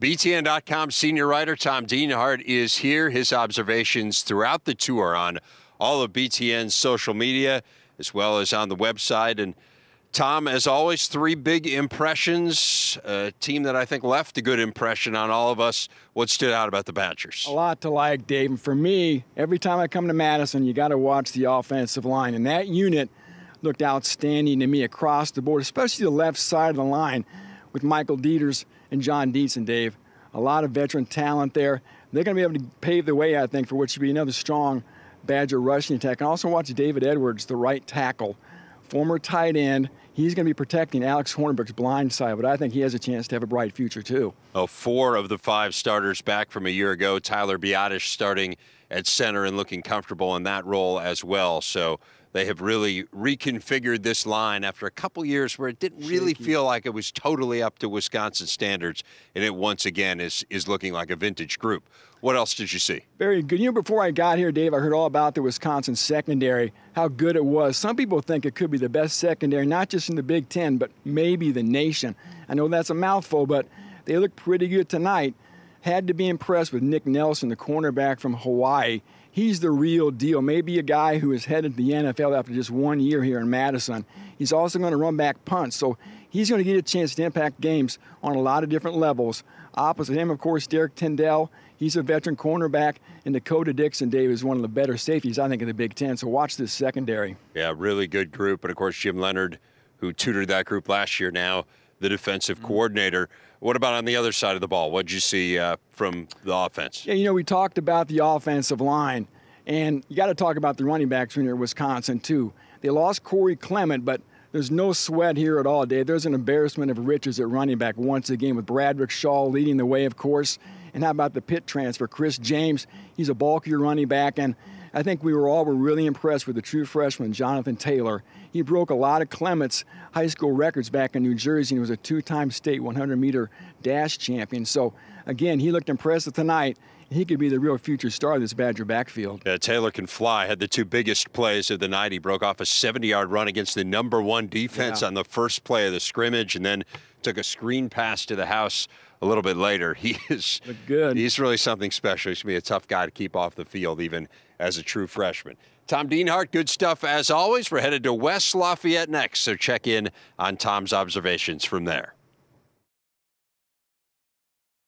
BTN.com senior writer Tom Dienhart is here. His observations throughout the tour on all of BTN's social media, as well as on the website. And Tom, as always, three big impressions, a team that I think left a good impression on all of us. What stood out about the Badgers? A lot to like, Dave. And for me, every time I come to Madison, you got to watch the offensive line. And that unit looked outstanding to me across the board, especially the left side of the line with Michael Dieters and John Deason, Dave. A lot of veteran talent there. They're going to be able to pave the way, I think, for what should be another strong Badger rushing attack. And also watch David Edwards, the right tackle, former tight end. He's going to be protecting Alex Hornberg's blind side, but I think he has a chance to have a bright future, too. Oh, 4 of the 5 starters back from a year ago. Tyler Biotish starting at center and looking comfortable in that role as well. So they have really reconfigured this line after a couple years where it didn't really feel like it was totally up to Wisconsin standards, and it once again is looking like a vintage group. What else did you see? Very good. You know, before I got here, Dave, I heard all about the Wisconsin secondary, how good it was. Some people think it could be the best secondary, not just in the Big Ten, but maybe the nation. I know that's a mouthful, but they look pretty good tonight. Had to be impressed with Nick Nelson, the cornerback from Hawaii. He's the real deal. Maybe a guy who is headed to the NFL after just 1 year here in Madison. He's also going to run back punts, so he's going to get a chance to impact games on a lot of different levels. Opposite him, of course, Derek Tyndall. He's a veteran cornerback, and Dakota Dixon, Dave, is one of the better safeties, I think, in the Big Ten. So watch this secondary. Yeah, really good group. And, of course, Jim Leonard, who tutored that group last year, now the defensive coordinator. What about on the other side of the ball? What did you see from the offense? Yeah, you know, we talked about the offensive line, and you got to talk about the running backs when you're at Wisconsin, too. They lost Corey Clement, but there's no sweat here at all, Dave. There's an embarrassment of riches at running back once again with Bradrick Shaw leading the way, of course. And how about the Pitt transfer, Chris James? He's a bulkier running back, and I think we were really impressed with the true freshman, Jonathan Taylor. He broke a lot of Clement's high school records back in New Jersey, and he was a 2-time state 100-meter dash champion. So, again, he looked impressive tonight. He could be the real future star of this Badger backfield. Yeah, Taylor can fly. Had the 2 biggest plays of the night. He broke off a 70-yard run against the #1 defense on the first play of the scrimmage, and then took a screen pass to the house a little bit later. He's really something special. He's going to be a tough guy to keep off the field, even as a true freshman. Tom Dienhart, good stuff as always. We're headed to West Lafayette next, so check in on Tom's observations from there.